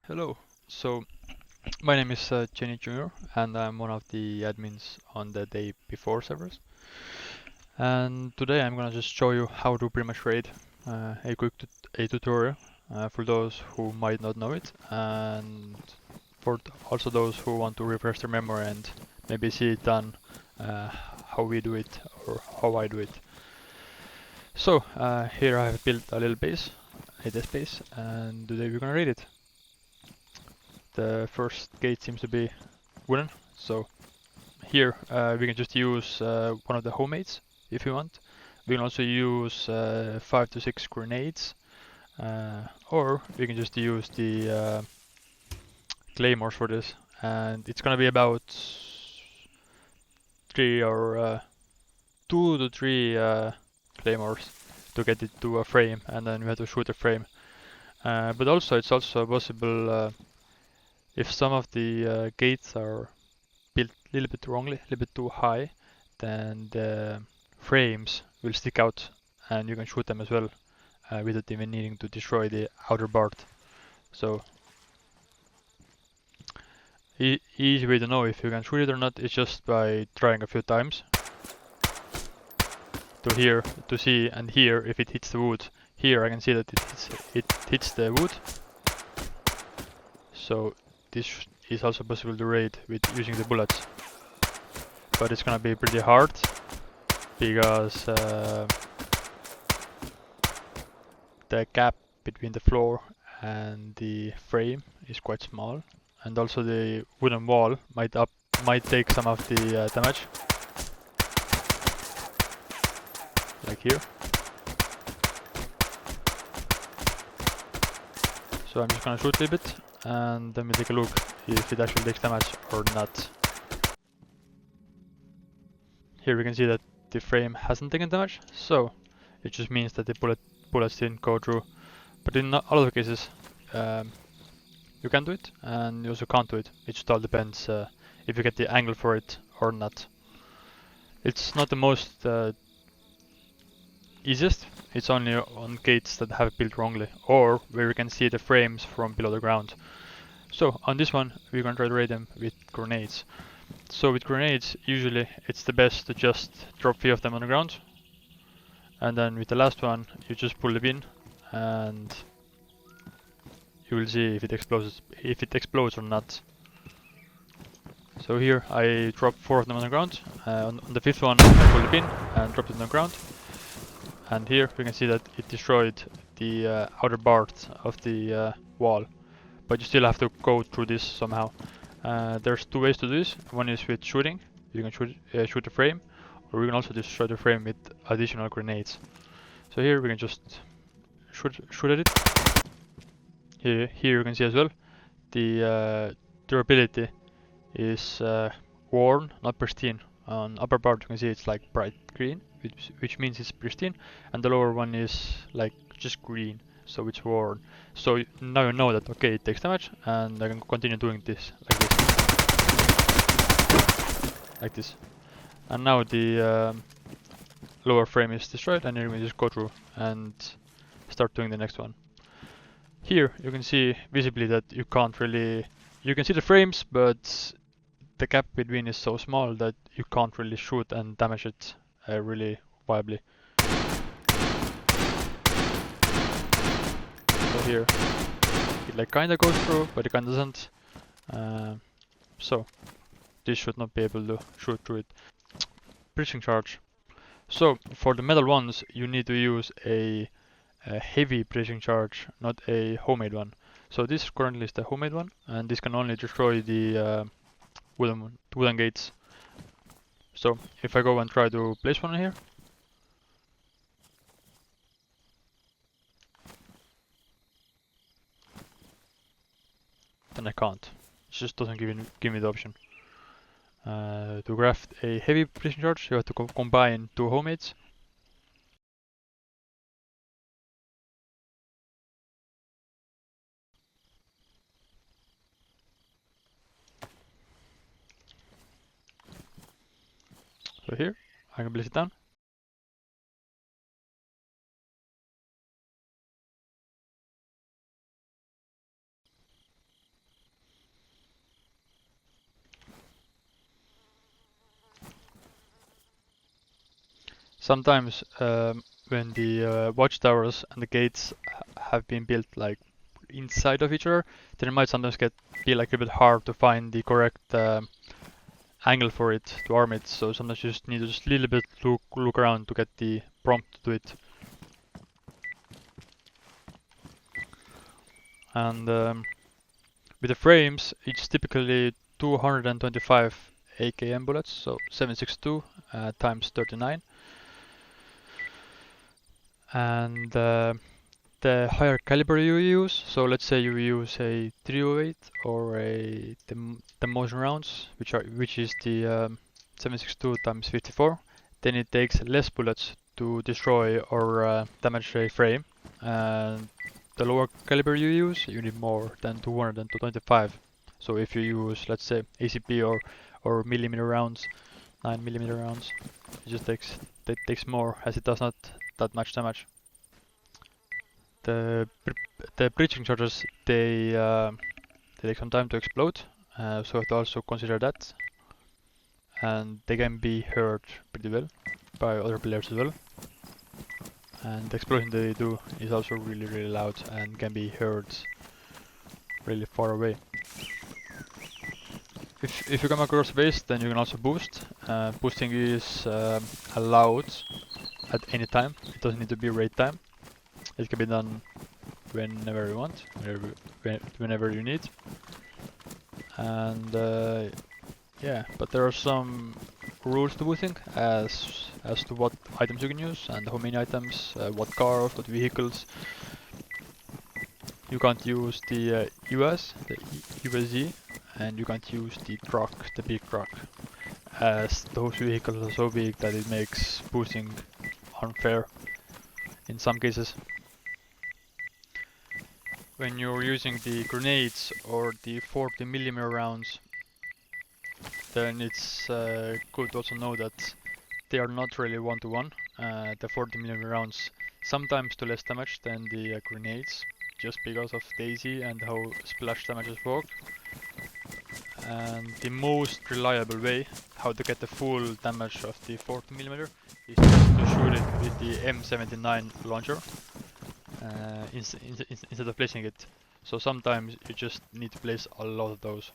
Hello. So my name is Jenny Jr. and I'm one of the admins on the day before servers. And today I'm gonna just show you how to pretty much raid a a tutorial for those who might not know it, and for also those who want to refresh their memory and maybe see it done how we do it or how I do it. So here I have built a little base, a desk base, and today we're gonna raid it. The first gate seems to be wooden, so here we can just use one of the homemades if you want. We can also use 5 to 6 grenades, or we can just use the Claymores for this, and it's gonna be about 3 or 2 to 3 Claymores to get it to a frame, and then we have to shoot a frame. But also it's also possible if some of the gates are built a little bit wrongly, a little bit too high, then the frames will stick out and you can shoot them as well without even needing to destroy the outer part. So easy way to know if you can shoot it or not is just by trying a few times to see and hear if it hits the wood. Here I can see that it hits the wood. So this is also possible to raid with using the bullets. But it's gonna be pretty hard because the gap between the floor and the frame is quite small, and also the wooden wall might take some of the damage, like here. So I'm just gonna shoot a little bit, and then we take a look if it actually takes damage or not. Here we can see that the frame hasn't taken damage, so it just means that the bullets didn't go through. But in other cases, you can do it, and you also can't do it. It just all depends if you get the angle for it or not. It's not the most easiest. It's only on gates that have built wrongly, or where you can see the frames from below the ground. So on this one, we're gonna try to raid them with grenades. So with grenades, usually it's the best to just drop 3 of them on the ground, and then with the last one, you just pull the pin, and you will see if it explodes or not. So here I dropped 4 of them on the ground. On the 5th one, I pulled the pin and dropped it on the ground. And here we can see that it destroyed the outer part of the wall, but you still have to go through this somehow. There's 2 ways to do this. One is with shooting. You can shoot the frame, or we can also destroy the frame with additional grenades. So here we can just shoot at it. Here you can see as well the durability is worn, not pristine. On upper part you can see it's like bright green, which means it's pristine, and the lower one is like just green, so it's worn. So now you know that okay, it takes damage, and I can continue doing this like this. And now the lower frame is destroyed, and you can just go through and start doing the next one. Here you can see visibly that you can't really, you can see the frames, but the gap between is so small that you can't really shoot and damage it really viably. So here it like kinda goes through, but it kinda doesn't. So this should not be able to shoot through it. Breaching charge. So for the metal ones you need to use a heavy breaching charge, not a homemade one. So this currently is the homemade one, and this can only destroy the wooden gates. So if I go and try to place one here, then I can't. It just doesn't give me the option. To craft a heavy breaching charge, you have to combine 2 homemades. So here, I can place it down. Sometimes when the watchtowers and the gates have been built like inside of each other, then it might sometimes be like a bit hard to find the correct angle for it to arm it. So sometimes you just need to just a little bit look around to get the prompt to do it. And with the frames, it's typically 225 AKM bullets, so 762 times 39. And the higher caliber you use, so let's say you use a 308 or the Mosin rounds, which is the 762 times 54, then it takes less bullets to destroy or damage a frame. And the lower caliber you use, you need more than 225. So if you use, let's say, ACP or millimeter rounds, 9mm rounds, it just takes more, as it does not that much damage. The breaching charges, they take some time to explode, so you have to also consider that. And they can be heard pretty well by other players as well. And the explosion they do is also really loud and can be heard really far away. If you come across base, then you can also boost. Boosting is allowed at any time. It doesn't need to be raid time. It can be done whenever you want, whenever you need. And yeah, but there are some rules to boosting as to what items you can use and how many items, what cars, what vehicles. You can't use the USZ, and you can't use the truck, the big truck, as those vehicles are so big that it makes boosting unfair in some cases. When you're using the grenades or the 40mm rounds, then it's good to also know that they are not really one-to-one. The 40mm rounds sometimes do less damage than the grenades, just because of Daisy and how splash damages work. And the most reliable way how to get the full damage of the 40mm is just to shoot it with the M79 launcher instead of placing it. So sometimes you just need to place a lot of those.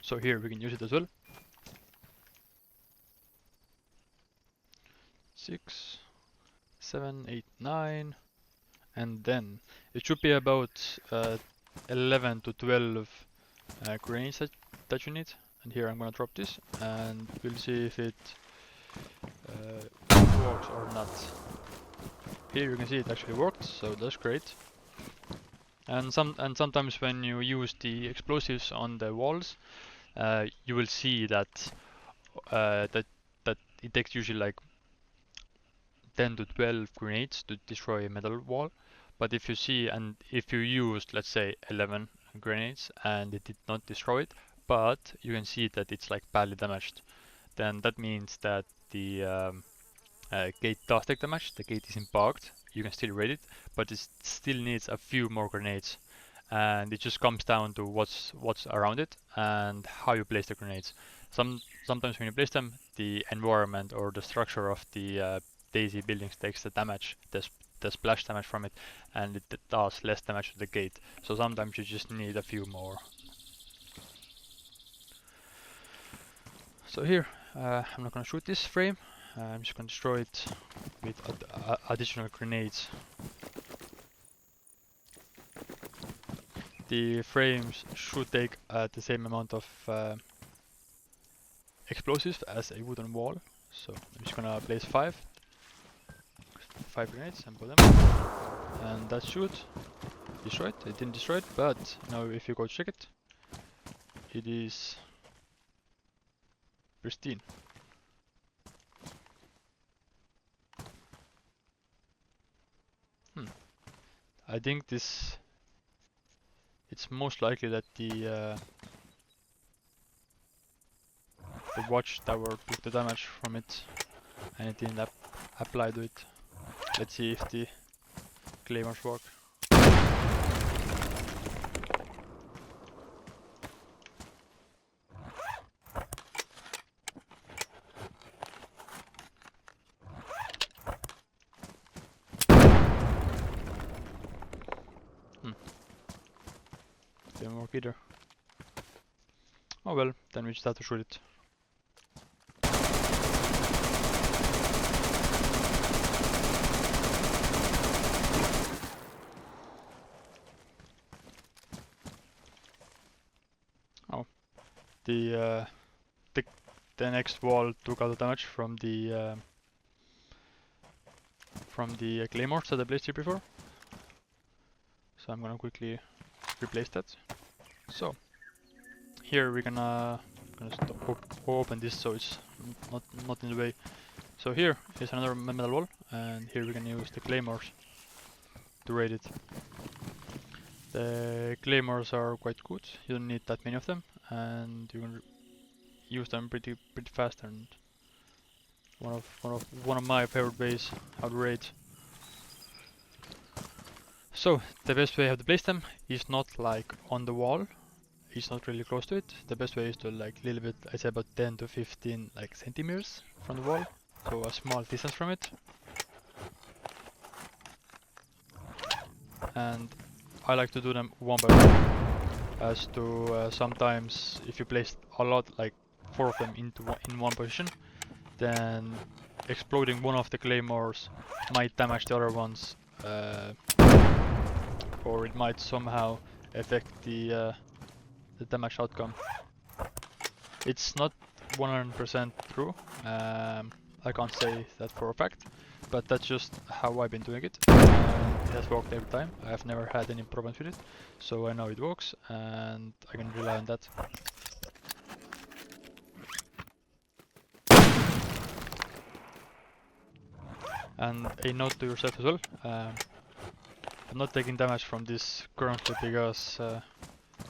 So here we can use it as well. 6, 7, 8, 9, and then it should be about 11 to 12 grenades that you need. And here I'm gonna drop this, and we'll see if it works or not. Here you can see it actually worked, so that's great. And sometimes when you use the explosives on the walls, you will see that that it takes usually like 10 to 12 grenades to destroy a metal wall. But if you see, and if you used, let's say, 11 grenades and it did not destroy it, but you can see that it's like badly damaged, then that means that the gate does take damage. The gate isn't bugged. You can still raid it, but it still needs a few more grenades. And it just comes down to what's around it and how you place the grenades. Sometimes when you place them, the environment or the structure of the Daisy buildings takes the damage, the splash damage from it, and it does less damage to the gate. So sometimes you just need a few more. So here, I'm not gonna shoot this frame. I'm just gonna destroy it with additional grenades. The frames should take the same amount of explosives as a wooden wall. So I'm just gonna place 5 grenades and put them, and that should destroy it. It didn't destroy it, but now if you go check it, it is pristine. I think it's most likely that the watchtower took the damage from it and it didn't apply to it. Let's see if the Claymores work. Didn't work either. Oh well, then we just have to shoot it. Oh, the next wall took out the damage from the Claymores that I placed here before. So I'm gonna quickly replace that. So here we're gonna open this so it's not in the way. So here is another metal wall, and here we can use the Claymores to raid it. The Claymores are quite good. You don't need that many of them, and you can use them pretty fast. And one of my favorite ways how to raid. So the best way how to place them is not like on the wall. It's not really close to it. The best way is to like little bit, I'd say about 10 to 15 like centimeters from the wall, so a small distance from it. And I like to do them one by one, as to sometimes if you place a lot, like 4 of them in one position, then exploding one of the claymores might damage the other ones, or it might somehow affect the damage outcome. It's not 100% true. I can't say that for a fact, but that's just how I've been doing it. It has worked every time. I have never had any problems with it, so I know it works, and I can rely on that. And a note to yourself as well. I'm not taking damage from this currently because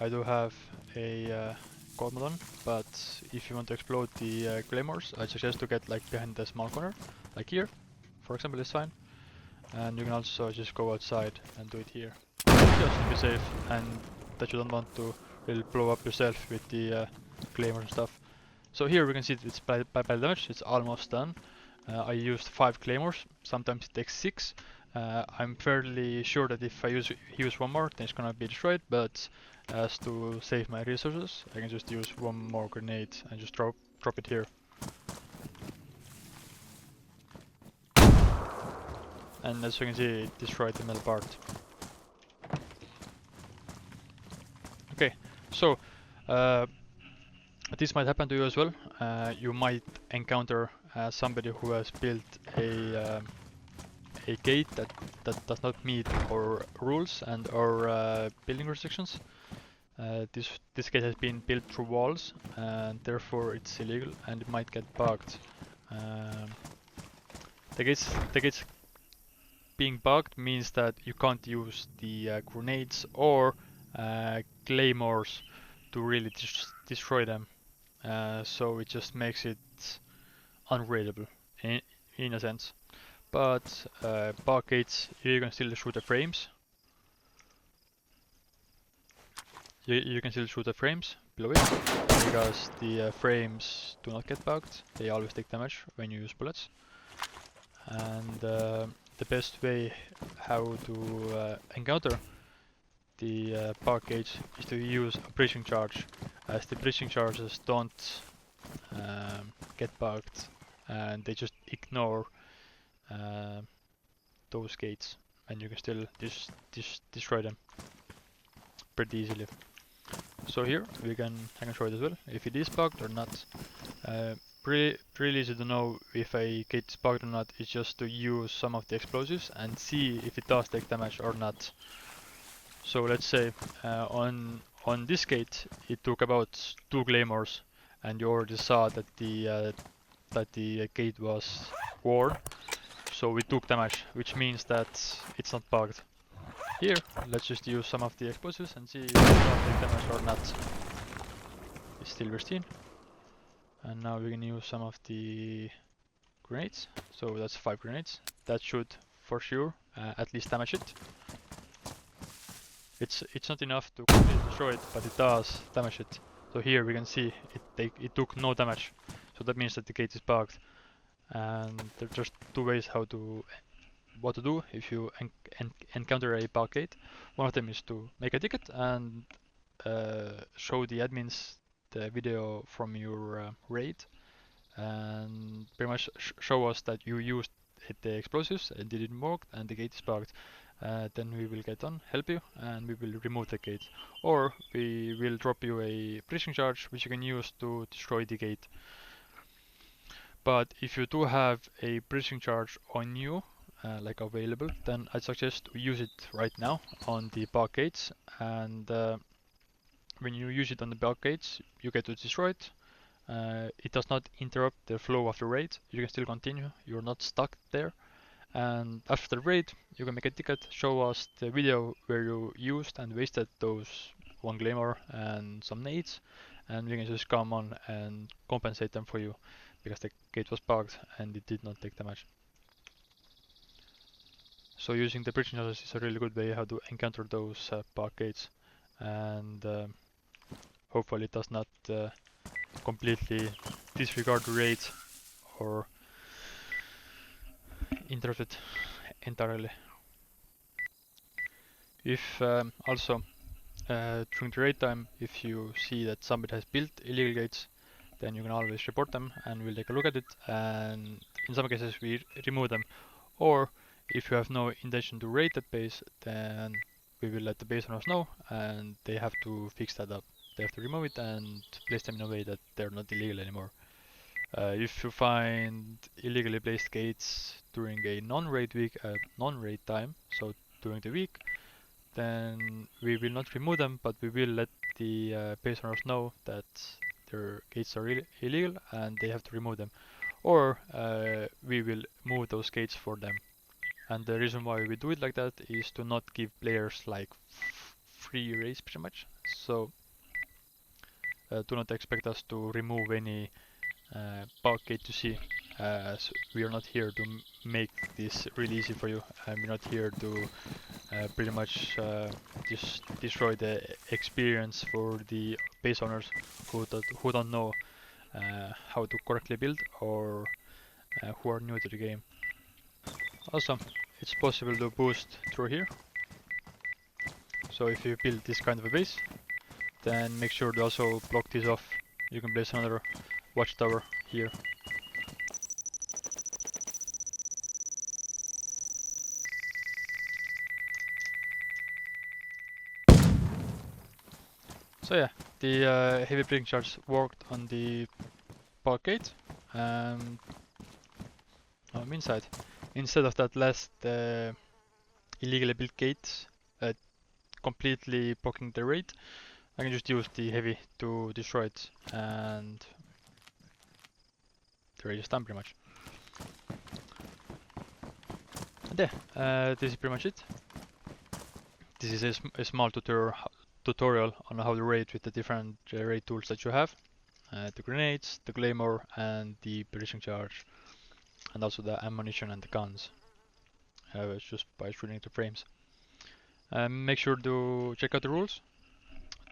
I do have a gold mod on, but if you want to explode the claymores, I suggest to get like behind the small corner, like here, for example, is fine. And you can also just go outside and do it here, just to be safe, and that you don't want to really blow up yourself with the claymores and stuff. So here we can see it's by damage, it's almost done. I used 5 claymores, sometimes it takes 6. I'm fairly sure that if I use one more, then it's gonna be destroyed, but as to save my resources, I can just use one more grenade and just drop it here. And as you can see, it destroyed the middle part. Okay, so this might happen to you as well. You might encounter somebody who has built a gate that does not meet our rules and our building restrictions. This gate has been built through walls, and therefore it's illegal and it might get bugged. The gates being bugged means that you can't use the grenades or claymores to really destroy them. So it just makes it unraidable in a sense. But bug gates, you can still shoot the frames. You can still shoot the frames below it, because the frames do not get bugged. They always take damage when you use bullets. And the best way how to encounter the bug gauge is to use a breaching charge, as the breaching charges don't get bugged, and they just ignore those gates, and you can still destroy them pretty easily. So here I can show it as well, if it is bugged or not. Pretty easy to know if a gate is bugged or not is just to use some of the explosives and see if it does take damage or not. So let's say on this gate it took about 2 claymores, and you already saw that the gate was worn, so it took damage, which means that it's not bugged. Here, let's just use some of the explosives and see if it does take damage or not. It's still pristine. And now we can use some of the grenades. So that's 5 grenades. That should, for sure, at least damage it. It's not enough to completely destroy it, but it does damage it. So here we can see it took no damage. So that means that the gate is bugged. And there are just 2 ways what to do if you encounter a bug gate. One of them is to make a ticket and show the admins the video from your raid and pretty much show us that you used the explosives and it didn't work and the gate is bugged. Then we will get on, help you, and we will remove the gate. Or we will drop you a breaching charge which you can use to destroy the gate. But if you do have a breaching charge on you, like available, then I suggest we use it right now on the bug gates. And when you use it on the bug gates, you get to destroy it. It does not interrupt the flow of the raid. You can still continue. You're not stuck there. And after the raid, you can make a ticket, show us the video where you used and wasted those one Claymore and some nades, and we can just come on and compensate them for you because the gate was bugged and it did not take damage. So using the breaching charges is a really good way how to encounter those bug gates, and hopefully it does not completely disregard the raid or interrupt it entirely. If also during the raid time, if you see that somebody has built illegal gates, then you can always report them and we'll take a look at it, and in some cases we remove them. Or if you have no intention to raid that base, then we will let the base owners know and they have to fix that up. They have to remove it and place them in a way that they're not illegal anymore. If you find illegally placed gates during a non-raid week, non-raid time, so during the week, then we will not remove them, but we will let the base owners know that their gates are illegal and they have to remove them. Or we will move those gates for them. And the reason why we do it like that is to not give players like free race pretty much. So do not expect us to remove any bug gate to see, as we are not here to make this really easy for you, and we're not here to pretty much just destroy the experience for the base owners who don't know how to correctly build or who are new to the game. Also, it's possible to boost through here. So if you build this kind of a base, then make sure to also block this off. You can place another watchtower here. So yeah, the heavy breaking charge worked on the bug gate, and I'm inside. Instead of that last illegally built gate completely blocking the raid, I can just use the heavy to destroy it, and the raid is done pretty much. And yeah, this is pretty much it. This is a small tutorial on how to raid with the different raid tools that you have. The grenades, the claymore, and the breaching charge, and also the ammunition and the guns. Just by shooting the frames. Make sure to check out the rules.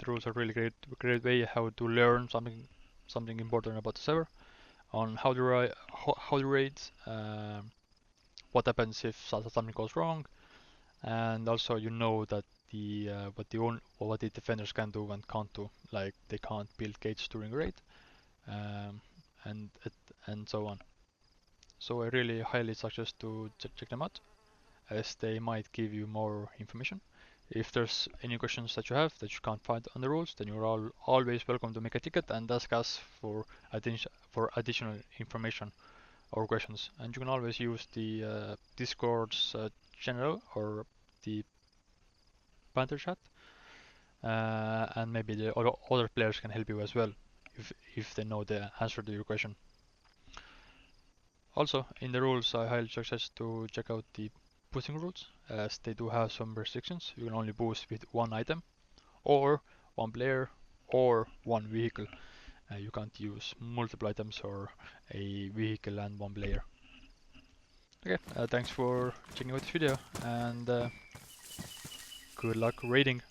The rules are really great way how to learn something important about the server, on how to raid, what happens if something goes wrong, and also you know that what the defenders can do and can't do, like they can't build gates during raid, um, and so on. So I really highly suggest to check them out, as they might give you more information. If there's any questions that you have that you can't find on the rules, then you're always welcome to make a ticket and ask us for additional information or questions. And you can always use the Discord's channel or the banter chat, and maybe the other players can help you as well if they know the answer to your question. Also, in the rules, I highly suggest to check out the boosting rules, as they do have some restrictions. You can only boost with one item, or one player, or one vehicle. You can't use multiple items or a vehicle and one player. Okay, thanks for checking out this video, and good luck raiding.